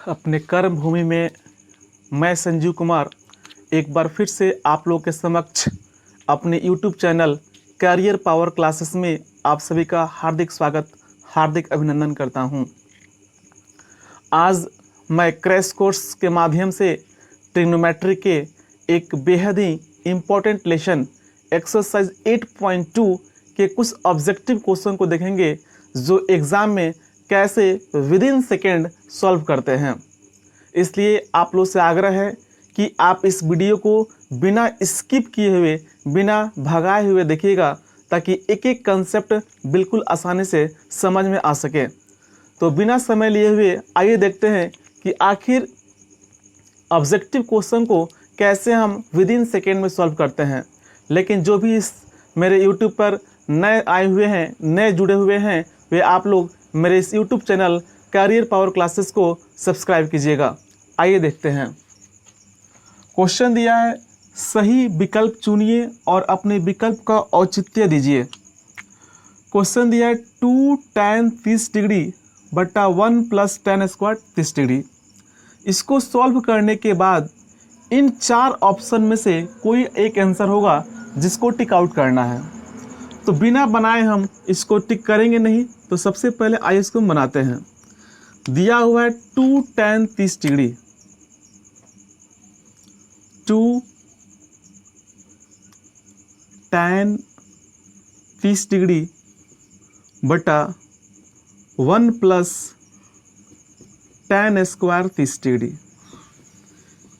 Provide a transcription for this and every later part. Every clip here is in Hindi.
अपने कर्म भूमि में मैं संजीव कुमार एक बार फिर से आप लोग के समक्ष अपने YouTube channel career power classes में आप सभी का हार्दिक स्वागत, हार्दिक अभिनंदन करता हूं। आज मैं क्रैश कोर्स के माध्यम से ट्रिग्नोमेट्री के एक बेहद ही इम्पोर्टेंट लेसन एक्सरसाइज 8.2 के कुछ ऑब्जेक्टिव क्वेश्चन को देखेंगे जो एग्ज़ाम में कैसे विद इन सेकेंड सॉल्व करते हैं। इसलिए आप लोग से आग्रह है कि आप इस वीडियो को बिना स्किप किए हुए, बिना भगाए हुए देखिएगा ताकि एक एक कंसेप्ट बिल्कुल आसानी से समझ में आ सके। तो बिना समय लिए हुए आइए देखते हैं कि आखिर ऑब्जेक्टिव क्वेश्चन को कैसे हम विद इन सेकेंड में सॉल्व करते हैं। लेकिन जो भी इस मेरे यूट्यूब पर नए आए हुए हैं, नए जुड़े हुए हैं, वे आप लोग मेरे इस YouTube channel career power classes को सब्सक्राइब कीजिएगा। आइए देखते हैं। क्वेश्चन दिया है, सही विकल्प चुनिए और अपने विकल्प का औचित्य दीजिए। क्वेश्चन दिया है 2 tan 30 डिग्री बटा 1 + tan स्क्वायर 30 डिग्री। इसको सॉल्व करने के बाद इन चार ऑप्शन में से कोई एक आंसर होगा जिसको टिक आउट करना है। तो बिना बनाए हम इसको टिक करेंगे नहीं। तो सबसे पहले आइए इसको बनाते हैं। दिया हुआ है 2 tan 30 डिग्री, 2 tan 30 डिग्री बटा 1 + tan स्क्वायर 30 डिग्री।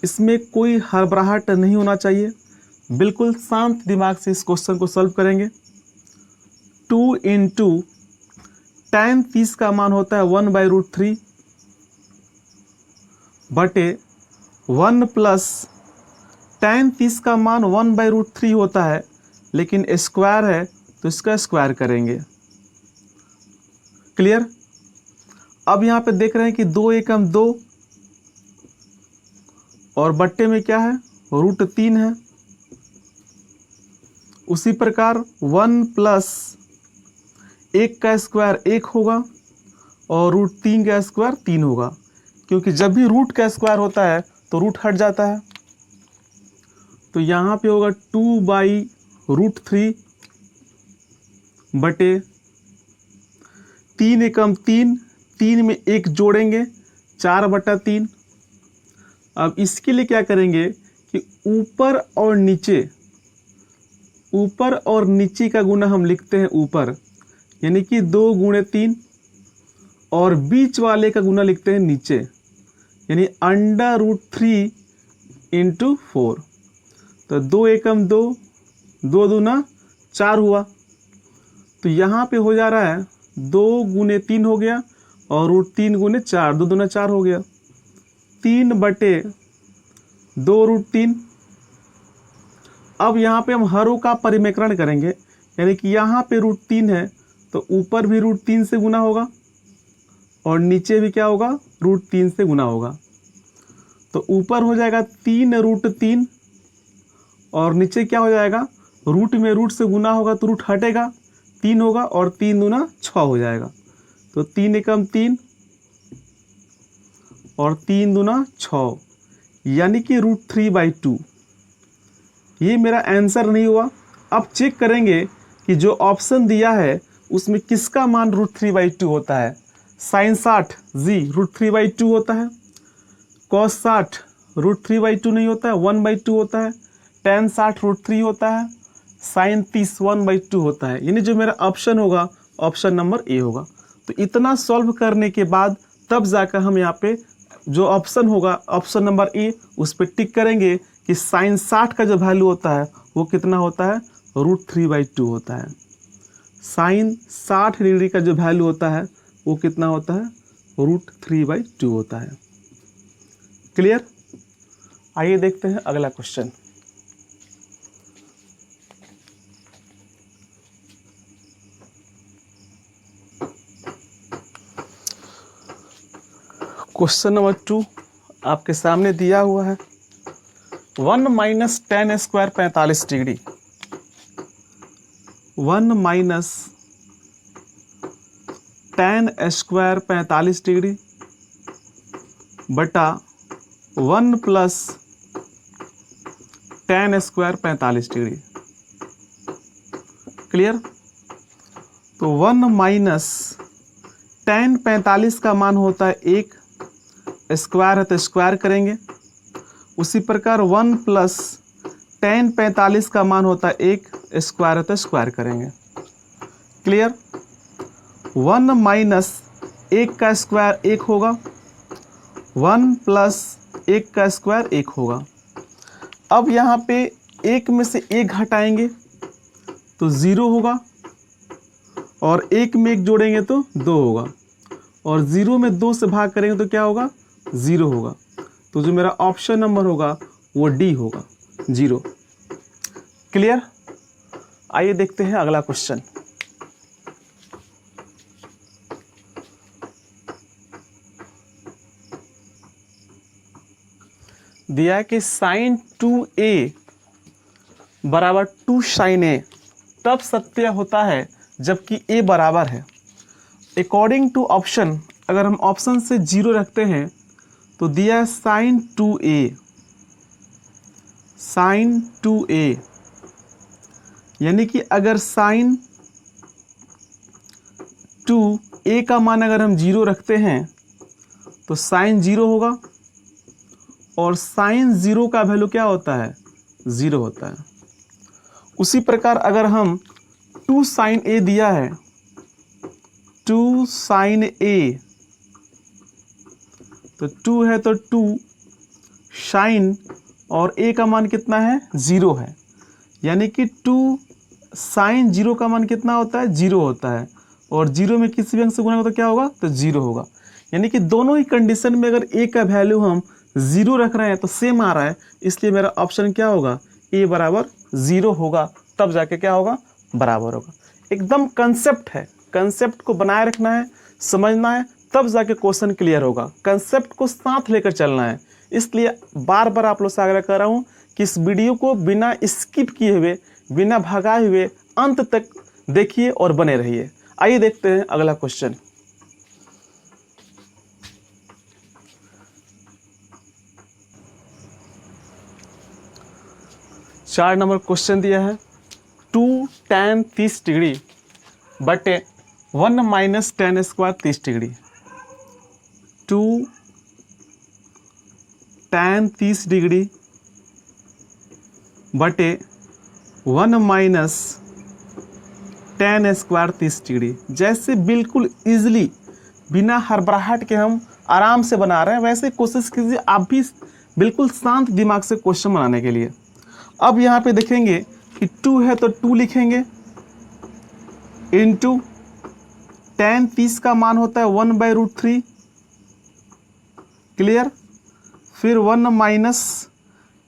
इसमें कोई हड़बड़ाहट नहीं होना चाहिए, बिल्कुल शांत दिमाग से इस क्वेश्चन को सॉल्व करेंगे। 2 × tan 30 का मान होता है 1/√3 बटे 1 + tan 30 का मान 1/√3 होता है, लेकिन स्क्वायर है तो इसका स्क्वायर करेंगे। क्लियर। अब यहाँ पे देख रहे हैं कि 2 एकम 2 और बट्टे में क्या है, √3 है। उसी प्रकार 1 + 1 का स्क्वायर 1 होगा और √3 का स्क्वायर 3 होगा, क्योंकि जब भी रूट का स्क्वायर होता है तो रूट हट जाता है। तो यहाँ पे होगा 2/√3 बटे 3 एकम 3, 3 में 1 जोड़ेंगे 4/3। अब इसके लिए क्या करेंगे कि ऊपर और नीचे का गुना हम लिखते हैं ऊपर, यानी कि 2 × 3, और बीच वाले का गुना लिखते हैं नीचे, यानी √3 × 4। तो 2 एकम 2, 2 दूना 4 हुआ। तो यहाँ पे हो जा रहा है 2 × 3 हो गया और √3 × 4, 2 दूना 4 हो गया, 3/2√3। अब यहाँ पे हम हरों का परिमेकरण करेंगे, यानी कि यहाँ पे √3 है तो ऊपर भी √3 से गुना होगा और नीचे भी क्या होगा, √3 से गुना होगा। तो ऊपर हो जाएगा 3√3 और नीचे क्या हो जाएगा, रूट में रूट से गुना होगा तो रूट हटेगा, 3 होगा और 3 दूना 6 हो जाएगा। तो 3 एकम 3 और 3 दूना 6, यानी कि √3/2। ये मेरा आंसर नहीं हुआ। अब चेक करेंगे कि जो ऑप्शन दिया है उसमें किसका मान √3/2 होता है। sin 60 जी √3/2 होता है, cos 60 √3/2 नहीं होता है, 1/2 होता है, tan 60 √3 होता है, sin 30 1/2 होता है। यानी जो मेरा ऑप्शन होगा, ऑप्शन नंबर ए होगा। तो इतना सॉल्व करने के बाद तब जाकर हम यहाँ पे जो ऑप्शन होगा, ऑप्शन नंबर ए, उस पर टिक करेंगे कि sin 60 का जो वैल्यू होता है वो कितना होता है, √3/2 होता है। sin 60 डिग्री का जो वैल्यू होता है वो कितना होता है, √3/2 होता है। क्लियर। आइए देखते हैं अगला क्वेश्चन। क्वेश्चन नंबर 2 आपके सामने दिया हुआ है। 1 - tan square 45 degree, 1 - tan square 45 degree बटा 1 plus tan square 45 degree. Clear? तो 1 माइनस tan 45 का मान होता है 1, स्क्वायर है तो स्क्वायर करेंगे। उसी प्रकार 1 प्लस tan 45 का मान होता है 1, स्क्वायर है तो स्क्वायर करेंगे। क्लियर? 1 माइनस 1 का स्क्वायर 1 होगा, 1 प्लस 1 का स्क्वायर 1 होगा। अब यहाँ पे 1 में से 1 घटाएंगे तो 0 होगा, और 1 में 1 जोड़ेंगे तो 2 होगा, और 0 में 2 से भाग करेंगे तो क्या होगा? 0 होगा। तो जो मेरा ऑप्शन नंबर होगा वो डी होगा, 0। क्लियर? आइए देखते हैं अगला क्वेश्चन। दिया है कि sin 2a बराबर 2 sin a तब सत्य होता है जबकि a बराबर है। अकॉर्डिंग टू ऑप्शन, अगर हम ऑप्शन से 0 रखते हैं तो दिया है sin 2a, यानी कि अगर sin 2a का मान अगर हम 0 रखते हैं तो sin 0 होगा, और sin 0 का वैल्यू क्या होता है? 0 होता है। उसी प्रकार अगर हम 2 sin a दिया है, 2 sin a, तो 2 है तो 2 sin, और a का मान कितना है? 0 है, यानी कि 2 sin 0 का मान कितना होता है? 0 होता है, और 0 में किसी भी अंक से गुणा होगा तो क्या होगा? तो 0 होगा। यानी कि दोनों ही कंडीशन में अगर a का वैल्यू हम 0 रख रहे हैं तो सेम आ रहा है, इसलिए मेरा ऑप्शन क्या होगा? a बराबर 0 होगा, तब जाके क्या होगा? बराबर होगा। एकदम कंसेप्ट है, कंसेप्ट को बनाए रखना है, समझना है, तब जाके क्वेश्चन क्लियर होगा। कंसेप्ट को साथ लेकर चलना है, इसलिए बार बार आप लोग से आग्रह कर रहा हूँ कि इस वीडियो को बिना स्किप किए हुए, बिना भगाए हुए अंत तक देखिए और बने रहिए। आइए देखते हैं अगला क्वेश्चन। चार नंबर क्वेश्चन दिया है 2 tan 30 डिग्री बटे 1 minus tan square 30 degree. 2 tan 30 degree बटे 1 माइनस tan स्क्वायर 30 डिग्री। जैसे बिल्कुल इजीली बिना हड़बड़ाहट के हम आराम से बना रहे हैं, वैसे कोशिश कीजिए आप भी बिल्कुल शांत दिमाग से क्वेश्चन बनाने के लिए। अब यहाँ पे देखेंगे कि 2 है तो 2 लिखेंगे, इनटू tan 30 का मान होता है 1/√3। क्लियर? फिर 1 माइनस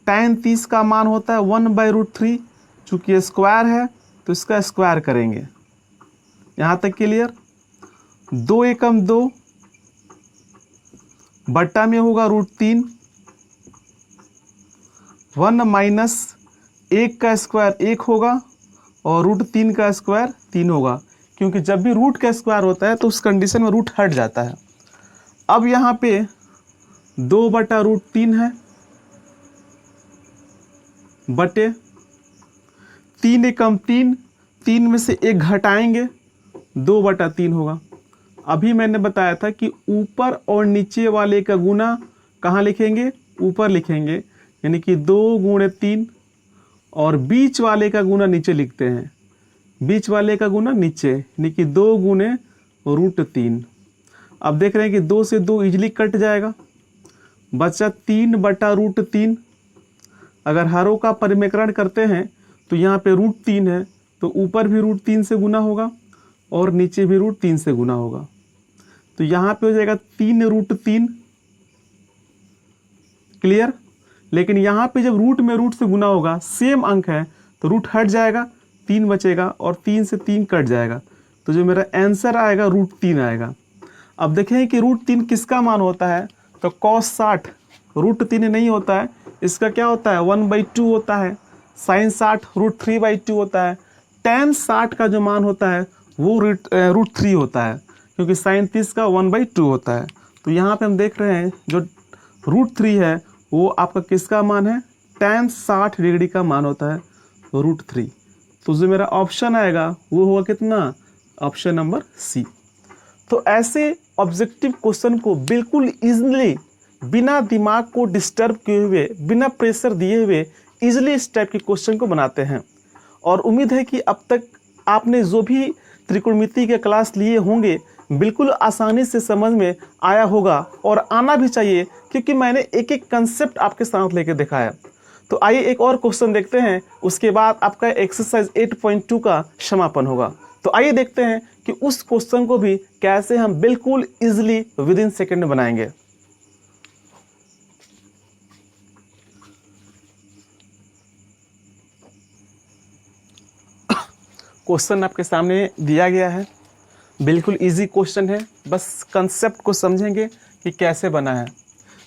tan 30 का मान होता है 1/√3, चूँकि स्क्वायर है तो इसका स्क्वायर करेंगे। यहाँ तक क्लियर? 2 एकम 2, बट्टा में होगा √3, 1 माइनस 1 का स्क्वायर 1 होगा, और √3 का स्क्वायर 3 होगा, क्योंकि जब भी रूट का स्क्वायर होता है तो उस कंडीशन में रूट हट जाता है। अब यहाँ पे 2/√3 है, बटे 3 एकम 3, 3 में से 1 घटाएंगे 2/3 होगा। अभी मैंने बताया था कि ऊपर और नीचे वाले का गुना कहाँ लिखेंगे? ऊपर लिखेंगे, यानी कि 2 गुणे 3, और बीच वाले का गुना नीचे लिखते हैं, बीच वाले का गुना नीचे, यानी कि 2 गुणे √3। अब देख रहे हैं कि 2 से 2 इजली कट जाएगा, बचा 3/√3। अगर हरों का परिमेकरण करते हैं तो यहाँ पे √3 है तो ऊपर भी √3 से गुना होगा और नीचे भी √3 से गुना होगा, तो यहाँ पे हो जाएगा 3√3। क्लियर? लेकिन यहाँ पे जब रूट में रूट से गुना होगा, सेम अंक है तो रूट हट जाएगा, 3 बचेगा, और 3 से 3 कट जाएगा, तो जो मेरा आंसर आएगा √3 आएगा। अब देखें कि √3 किसका मान होता है? तो cos 60 √3 नहीं होता है, इसका क्या होता है? 1/2 होता है। sin 60 √3/2 होता है। tan 60 का जो मान होता है वो √3 होता है, क्योंकि sin 30 का 1/2 होता है। तो यहाँ पे हम देख रहे हैं जो √3 है वो आपका किसका मान है, tan 60 डिग्री का मान होता है √3। तो जो मेरा ऑप्शन आएगा वो होगा कितना, ऑप्शन नंबर सी। तो ऐसे ऑब्जेक्टिव क्वेश्चन को बिल्कुल इजीली बिना दिमाग को डिस्टर्ब किए हुए, बिना प्रेशर दिए हुए इजीली इस टाइप के क्वेश्चन को बनाते हैं। और उम्मीद है कि अब तक आपने जो भी त्रिकोणमिति के क्लास लिए होंगे बिल्कुल आसानी से समझ में आया होगा, और आना भी चाहिए क्योंकि मैंने एक एक कंसेप्ट आपके साथ लेके दिखाया। तो आइए एक और क्वेश्चन देखते हैं, उसके बाद आपका एक्सरसाइज 8.2 का समापन होगा। तो आइए देखते हैं कि उस क्वेश्चन को भी कैसे हम बिल्कुल इजीली विद इन सेकेंड बनाएंगे। क्वेश्चन आपके सामने दिया गया है, बिल्कुल इजी क्वेश्चन है, बस कंसेप्ट को समझेंगे कि कैसे बना है।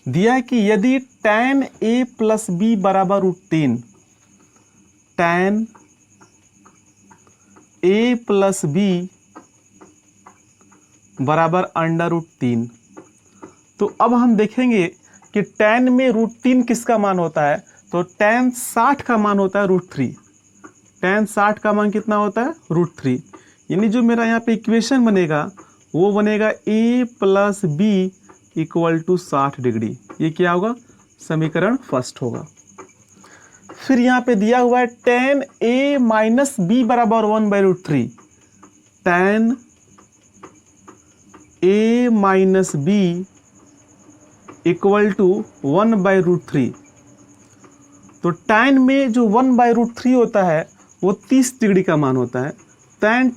दिया है कि यदि tan a + b बराबर √3, tan a + b बराबर √3, तो अब हम देखेंगे कि tan में √3 किसका मान होता है, तो tan 60 का मान होता है √3। tan 60 का मान कितना होता है, √3। यानी जो मेरा यहाँ पे इक्वेशन बनेगा वो बनेगा a + b = 60 डिग्री। ये क्या होगा, समीकरण फर्स्ट होगा। फिर यहाँ पे दिया हुआ है tan a - b बराबर 1/√3, tan a - b = 1/√3। तो tan में जो 1/√3 होता है वो 30 डिग्री का मान होता है। tan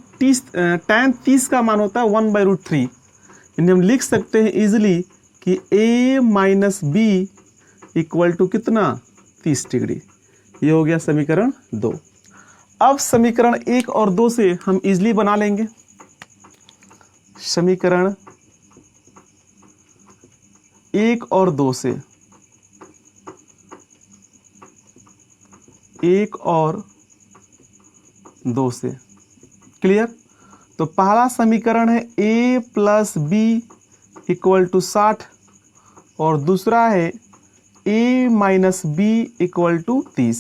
30 का मान होता है 1/√3। यानी हम लिख सकते हैं इजीली कि a - b = कितना, 30 डिग्री। ये हो गया समीकरण 2। अब समीकरण 1 और 2 से हम इजीली बना लेंगे। समीकरण 1 और 2 से, 1 और 2 से क्लियर। तो पहला समीकरण है a + b = 60 और दूसरा है a - b = 30।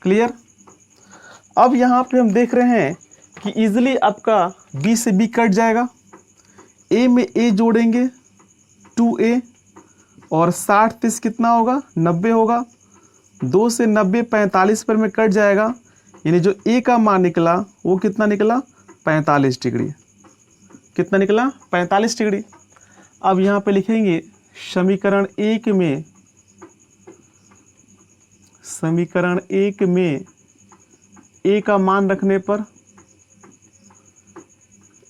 क्लियर। अब यहाँ पे हम देख रहे हैं कि इजीली आपका b से b कट जाएगा, a में a जोड़ेंगे 2a और 60 30 कितना होगा, 90 होगा। 2 से 90 45 पर में कट जाएगा, यानी जो a का मान निकला वो कितना निकला, 45 डिग्री। कितना निकला, 45 डिग्री। अब यहाँ पे लिखेंगे समीकरण 1 में, समीकरण 1 में a का मान रखने पर,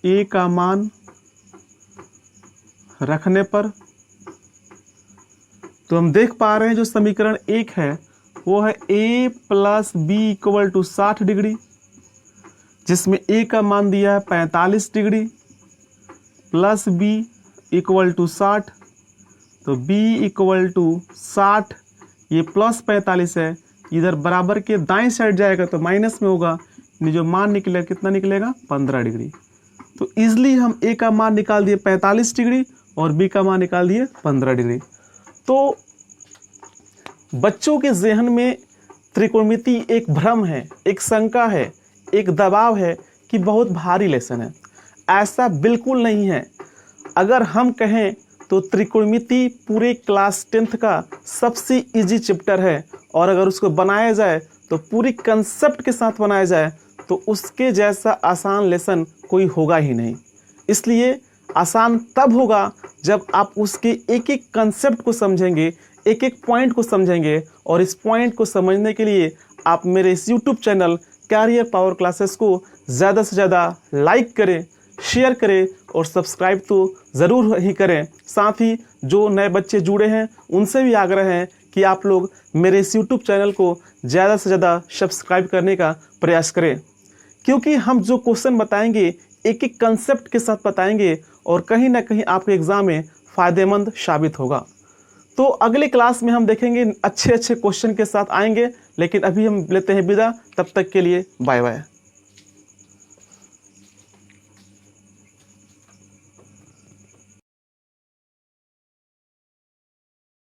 a का मान रखने पर तो हम देख पा रहे हैं जो समीकरण 1 है वो है a + b = 60 डिग्री, जिसमें a का मान दिया है 45 डिग्री, प्लस b = 60, तो b = 60, ये प्लस 45 है, इधर बराबर के दाएं साइड जाएगा तो माइनस में होगा, यानी जो मान निकलेगा कितना निकलेगा, 15 डिग्री। तो इजली हम a का मान निकाल दिए 45 डिग्री और b का मान निकाल दिए 15 डिग्री। तो बच्चों के जहन में त्रिकोणमिति एक भ्रम है, एक शंका है, एक दबाव है कि बहुत भारी लेसन है। ऐसा बिल्कुल नहीं है। अगर हम कहें तो त्रिकोणमिति पूरे क्लास 10th का सबसे इजी चैप्टर है, और अगर उसको बनाया जाए तो पूरी कंसेप्ट के साथ बनाया जाए तो उसके जैसा आसान लेसन कोई होगा ही नहीं। इसलिए आसान तब होगा जब आप उसके एक एक कंसेप्ट को समझेंगे, एक एक पॉइंट को समझेंगे, और इस पॉइंट को समझने के लिए आप मेरे इस YouTube channel career power classes को ज़्यादा से ज़्यादा लाइक करें, शेयर करें और सब्सक्राइब तो ज़रूर ही करें। साथ ही जो नए बच्चे जुड़े हैं उनसे भी आग्रह है कि आप लोग मेरे इस यूट्यूब चैनल को ज़्यादा से ज़्यादा सब्सक्राइब करने का प्रयास करें, क्योंकि हम जो क्वेश्चन बताएंगे एक एक कंसेप्ट के साथ बताएंगे और कहीं ना कहीं आपके एग्ज़ाम में फ़ायदेमंद साबित होगा। तो अगले क्लास में हम देखेंगे, अच्छे अच्छे क्वेश्चन के साथ आएंगे, लेकिन अभी हम लेते हैं विदा। तब तक के लिए बाय बाय।